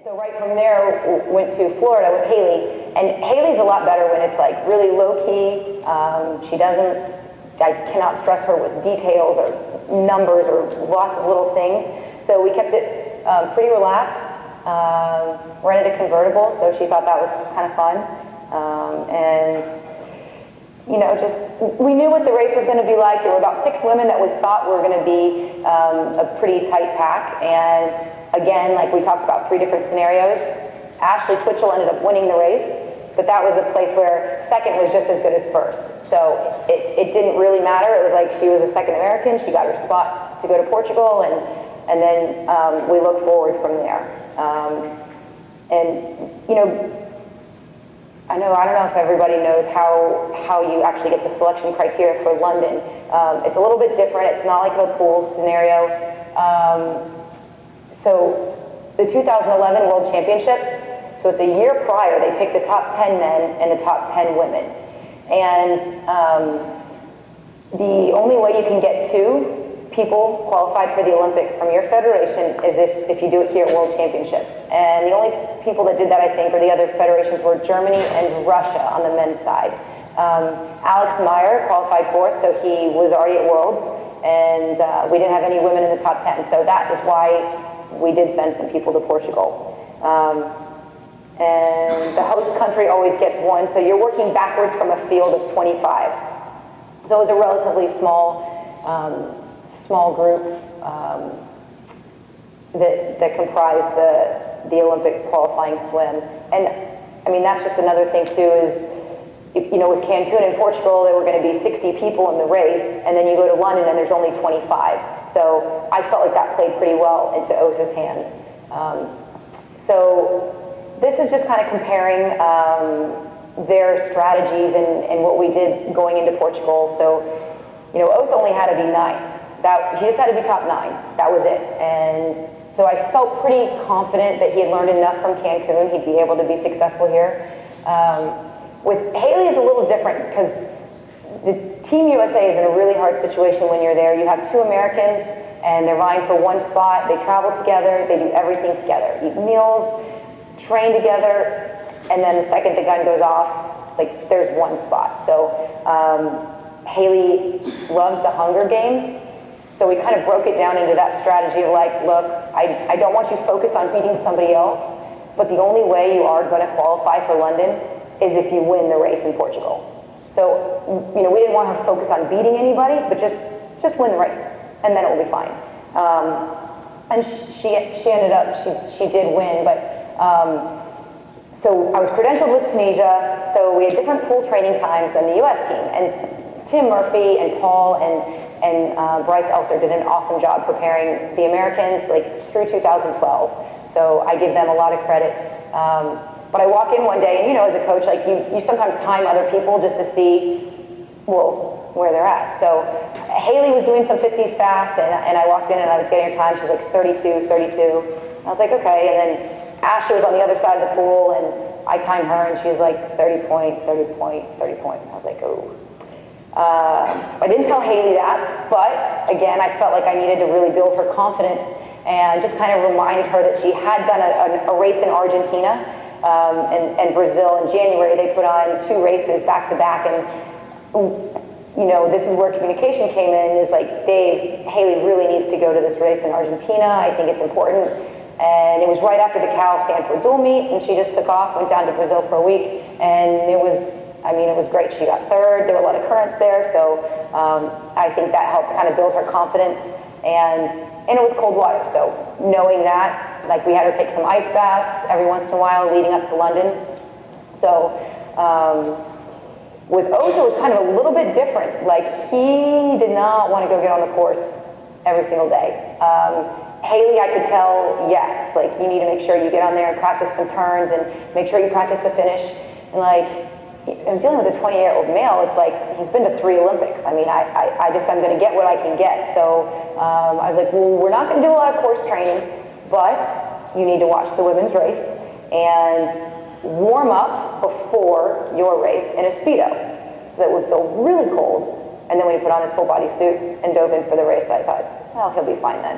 So right from there, went to Florida with Haley, and Haley's a lot better when it's like really low key. I cannot stress her with details or numbers or lots of little things. So we kept it pretty relaxed. Rented a convertible, so she thought that was kind of fun. And you know, just we knew what the race was going to be like. There were about 6 women that we thought were going to be a pretty tight pack, and again, like we talked about 3 different scenarios. Ashley Twitchell ended up winning the race, but that was a place where second was just as good as first. So it didn't really matter. It was like she was a second American. She got her spot to go to Portugal, and then we looked forward from there. And you know, I don't know if everybody knows how you actually get the selection criteria for London. It's a little bit different. It's not like a pool scenario. So the 2011 World Championships, so it's a year prior, they picked the top 10 men and the top 10 women. And the only way you can get 2 people qualified for the Olympics from your federation is if you do it here at World Championships. And the only people that did that, I think, or the other federations were Germany and Russia on the men's side. Alex Meyer qualified 4th, so he was already at Worlds, and we didn't have any women in the top 10. So that is why we did send some people to Portugal. And the host country always gets 1, so you're working backwards from a field of 25. So it was a relatively small group that comprised the Olympic qualifying swim. And I mean, that's just another thing too is, you know, with Cancun and Portugal, there were going to be 60 people in the race, and then you go to London and there's only 25. So I felt like that played pretty well into Osa's hands. So this is just kind of comparing their strategies and what we did going into Portugal. So, you know, Osa only had to be 9th. He just had to be top 9. That was it. And so I felt pretty confident that he had learned enough from Cancun. He'd be able to be successful here. With Haley, it's a little different because the Team USA is in a really hard situation when you're there. You have 2 Americans and they're vying for 1 spot. They travel together. They do everything together. Eat meals, train together, and then the second the gun goes off, like there's 1 spot. So Haley loves the Hunger Games. So we kind of broke it down into that strategy of like, look, I don't want you focused on beating somebody else, but the only way you are going to qualify for London is if you win the race in Portugal. So, you know, we didn't want her focused on beating anybody, but just win the race, and then it will be fine. And she ended up, she did win, but so I was credentialed with Tunisia, so we had different pool training times than the US team, and Tim Murphy and Paul and Bryce Elser did an awesome job preparing the Americans like through 2012. So I give them a lot of credit. But I walk in one day, and you know, as a coach, like you sometimes time other people just to see, well, where they're at. So Haley was doing some 50s fast, and I walked in and I was getting her time. She was like 32. I was like, okay. And then Ashley was on the other side of the pool, and I timed her, and she was like 30 point. I was like, oh. I didn't tell Haley that, but again, I felt like I needed to really build her confidence and just kind of remind her that she had done a race in Argentina and Brazil in January. They put on 2 races back to back, and you know, this is where communication came in, is like, Dave, Haley really needs to go to this race in Argentina. I think it's important. And it was right after the Cal Stanford dual meet, and she just took off, went down to Brazil for a week, and it was great. She got 3rd. There were a lot of currents there, so I think that helped kind of build her confidence. And it was cold water, so knowing that, like we had her take some ice baths every once in a while leading up to London. So with Osa, it was kind of a little bit different. Like, he did not want to go get on the course every single day. Haley, I could tell, yes, like you need to make sure you get on there and practice some turns and make sure you practice the finish. And like, I'm dealing with a 20-year-old male, it's like, he's been to 3 Olympics. I mean, I'm going to get what I can get. So I was like, well, we're not going to do a lot of course training, but you need to watch the women's race and warm up before your race in a Speedo. So that would feel really cold. And then when he put on his full body suit and dove in for the race, I thought, well, he'll be fine then.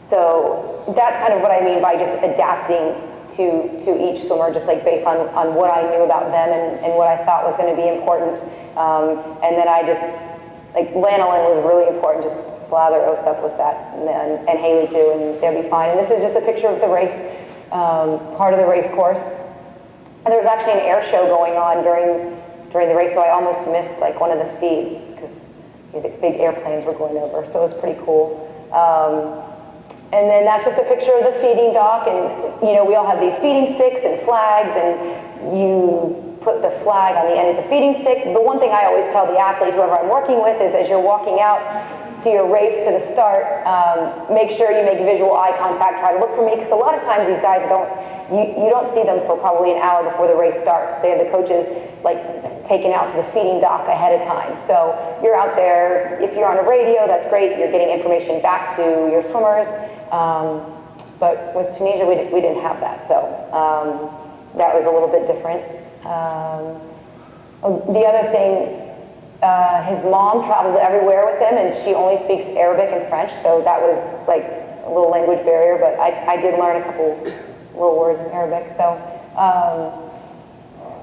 So that's kind of what I mean by just adapting to each swimmer, just like based on what I knew about them and what I thought was going to be important. And then I just, like lanolin was really important, just slather O stuff with that, and Haley too, and they'll be fine. And this is just a picture of the race, part of the race course. And there was actually an air show going on during the race, so I almost missed like one of the feeds because these big airplanes were going over, so it was pretty cool. And then that's just a picture of the feeding dock, and you know, we all have these feeding sticks and flags, and you put the flag on the end of the feeding stick. The one thing I always tell the athlete, whoever I'm working with, is as you're walking out to your race to the start, make sure you make visual eye contact, try to look for me, because a lot of times these guys you don't see them for probably an hour before the race starts. They have the coaches like taken out to the feeding dock ahead of time. So you're out there, if you're on a radio, that's great, you're getting information back to your swimmers. But with Tunisia, we didn't have that, so that was a little bit different. The other thing, his mom travels everywhere with him, and she only speaks Arabic and French, so that was like a little language barrier, but I did learn a couple little words in Arabic.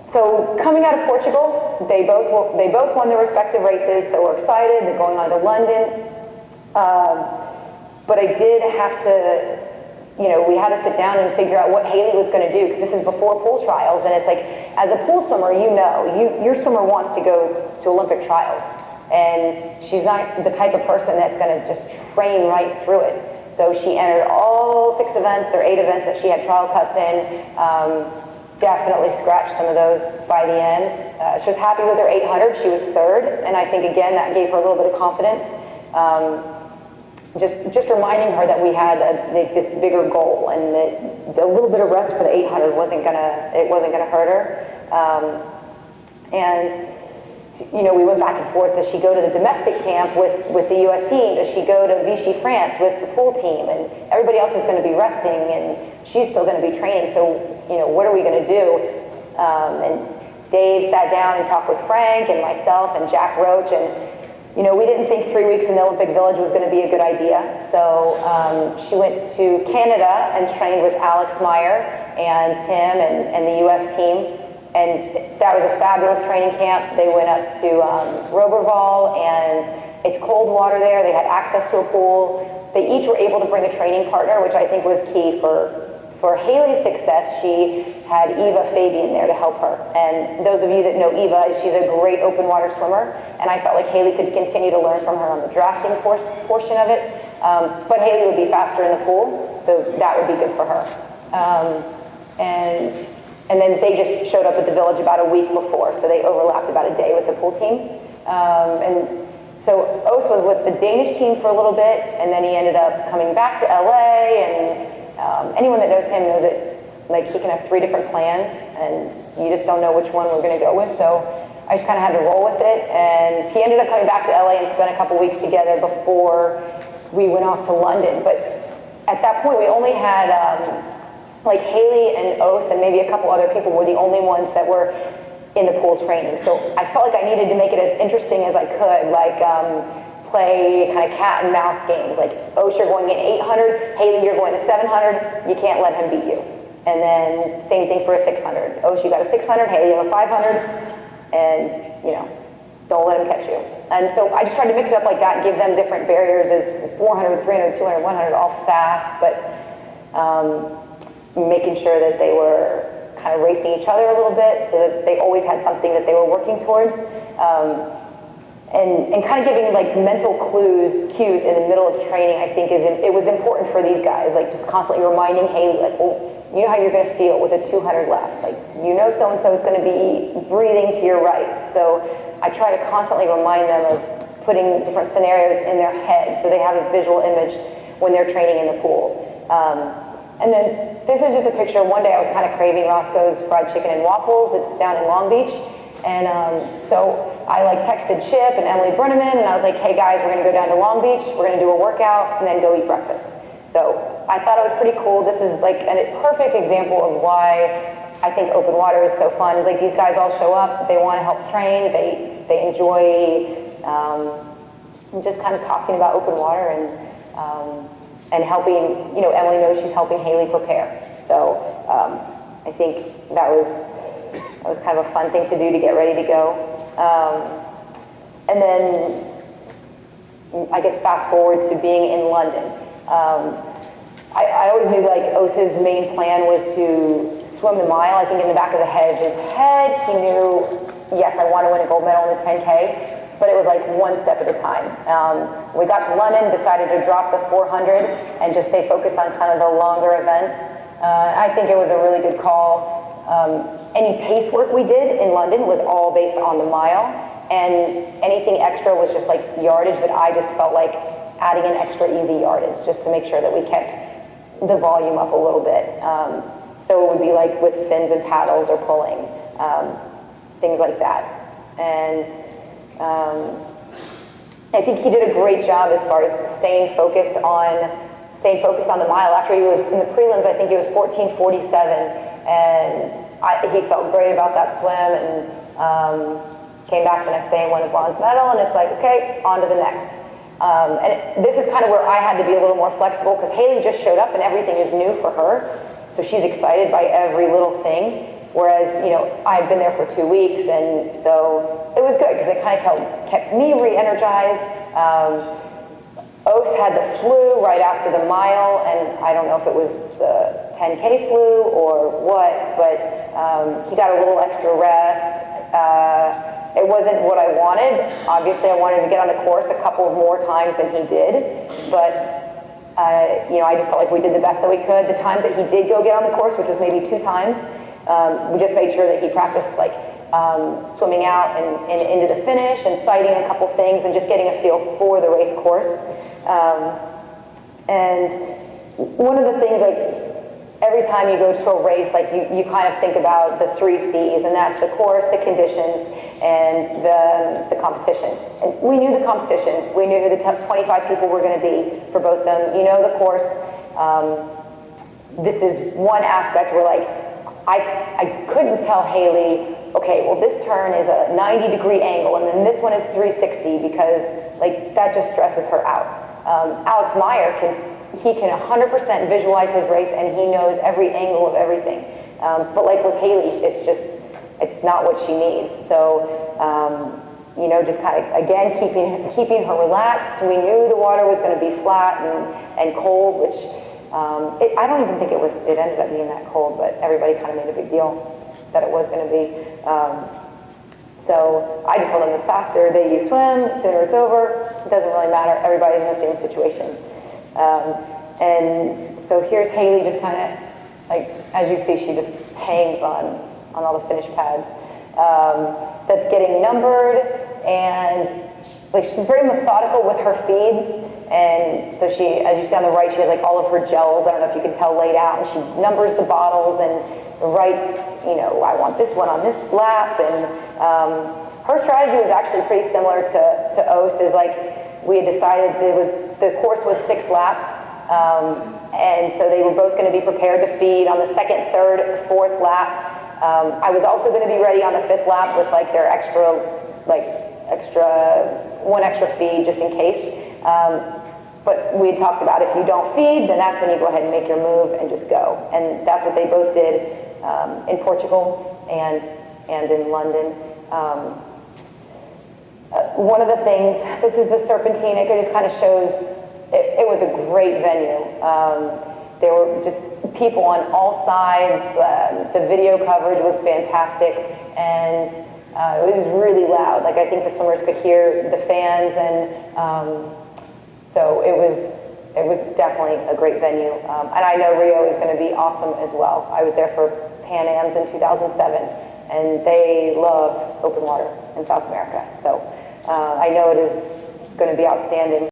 So coming out of Portugal, they both won their respective races, so we're excited. They're going on to London. But I did have to, you know, we had to sit down and figure out what Haley was going to do, because this is before pool trials, and it's like, as a pool swimmer, you know, your swimmer wants to go to Olympic trials, and she's not the type of person that's going to just train right through it. So she entered all 6 events or 8 events that she had trial cuts in. Definitely scratched some of those by the end. She was happy with her 800. She was 3rd, and I think again that gave her a little bit of confidence. Just reminding her that we had this bigger goal, and that a little bit of rest for the 800 wasn't gonna hurt her. And you know, we went back and forth. Does she go to the domestic camp with the U.S. team? Does she go to Vichy, France with the pool team? And everybody else is going to be resting, and she's still going to be training. So, you know, what are we going to do? And Dave sat down and talked with Frank and myself and Jack Roach, and you know, we didn't think 3 weeks in the Olympic Village was going to be a good idea. So she went to Canada and trained with Alex Meyer and Tim and the U.S. team. And that was a fabulous training camp. They went up to Roberval, and it's cold water there. They had access to a pool. They each were able to bring a training partner, which I think was key for Haley's success. She had Eva Fabian there to help her. And those of you that know Eva, she's a great open water swimmer. And I felt like Haley could continue to learn from her on the drafting portion of it. But Haley would be faster in the pool, so that would be good for her. And then they just showed up at the Village about a week before, so they overlapped about a day with the pool team. And so Os was with the Danish team for a little bit, and then he ended up coming back to LA, and anyone that knows him knows that like he can have 3 different plans, and you just don't know which one we're gonna go with, so I just kind of had to roll with it. And he ended up coming back to LA and spent a couple weeks together before we went off to London. But at that point, we only had like Haley and Os and maybe a couple other people were the only ones that were in the pool training. So I felt like I needed to make it as interesting as I could, like play kind of cat and mouse games. Like, Os, you're going in 800, Haley, you're going to 700, you can't let him beat you. And then same thing for a 600. Os, you got a 600, Haley, you have a 500, and you know, don't let him catch you. And so I just tried to mix it up like that and give them different barriers as 400, 300, 200, 100, all fast, but making sure that they were kind of racing each other a little bit, so that they always had something that they were working towards, and kind of giving like mental cues in the middle of training. I think it was important for these guys, like just constantly reminding Haley, like, well, you know how you're going to feel with a 200 left, like you know so and so is going to be breathing to your right. So I try to constantly remind them of putting different scenarios in their head, so they have a visual image when they're training in the pool. And then this is just a picture. One day I was kind of craving Roscoe's fried chicken and waffles. It's down in Long Beach. And so I like texted Chip and Emily Bruneman, and I was like, hey guys, we're gonna go down to Long Beach, we're gonna do a workout, and then go eat breakfast. So I thought it was pretty cool. This is like a perfect example of why I think open water is so fun. It's like these guys all show up, they wanna help train, they enjoy just kind of talking about open water, and and helping, Emily knows she's helping Haley prepare. So I think that was kind of a fun thing to do to get ready to go. And then I guess fast forward to being in London. I always knew like Osa's main plan was to swim the mile. I think in the back of his head, he knew, yes, I want to win a gold medal in the 10K, but it was like one step at a time. We got to London, decided to drop the 400 and just stay focused on kind of the longer events. I think it was a really good call. Any pace work we did in London was all based on the mile, and anything extra was just like yardage that I just felt like adding an extra easy yardage just to make sure that we kept the volume up a little bit. So it would be like with fins and paddles or pulling, things like that. And I think he did a great job as far as staying focused on the mile. After he was in the prelims, I think he was 14:47, and he felt great about that swim, and came back the next day and won a bronze medal. And it's like, okay, on to the next. And this is kind of where I had to be a little more flexible, because Haley just showed up and everything is new for her. So she's excited by every little thing. Whereas, I've been there for 2 weeks, and so it was good because it kind of kept me re-energized. Os had the flu right after the mile, and I don't know if it was the 10K flu or what, but he got a little extra rest. It wasn't what I wanted. Obviously, I wanted to get on the course a couple more times than he did, but I just felt like we did the best that we could. The times that he did go get on the course, which was maybe 2 times, we just made sure that he practiced like swimming out and into the finish and sighting a couple things and just getting a feel for the race course. And one of the things, like, every time you go to a race, like you kind of think about the 3 C's, and that's the course, the conditions, and the competition. And we knew the competition. We knew who the top 25 people were going to be for both of them. The course. This is one aspect where, like, I couldn't tell Haley, okay, well, this turn is a 90-degree angle, and then this one is 360, because, like, that just stresses her out. Alex Meyer can 100% visualize his race, and he knows every angle of everything. But like with Haley, it's not what she needs. So, just kind of, again, keeping her relaxed. We knew the water was going to be flat and cold, which I don't even think it ended up being that cold, but everybody kind of made a big deal that it was going to be. So I just told them the faster that you swim, the sooner it's over. It doesn't really matter. Everybody's in the same situation. And so here's Haley just kind of, like, as you see, she just hangs on all the finish pads. That's getting numbered, and like she's very methodical with her feeds. And so she, as you see on the right, she has like all of her gels, I don't know if you can tell, laid out, and she numbers the bottles and writes, I want this one on this lap. And her strategy was actually pretty similar to Os. Is like, we had decided the course was 6 laps, and so they were both going to be prepared to feed on the 2nd, 3rd, 4th lap. I was also going to be ready on the 5th lap with like their one extra feed just in case. But we had talked about, if you don't feed, then that's when you go ahead and make your move and just go. And that's what they both did in Portugal and in London. One of the things, this is the Serpentine, it just kind of shows, it was a great venue. There were just people on all sides. The video coverage was fantastic, and it was really loud. Like, I think the swimmers could hear the fans, and so it was definitely a great venue. And I know Rio is going to be awesome as well. I was there for Pan Am's in 2007, and they love open water in South America. So I know it is going to be outstanding.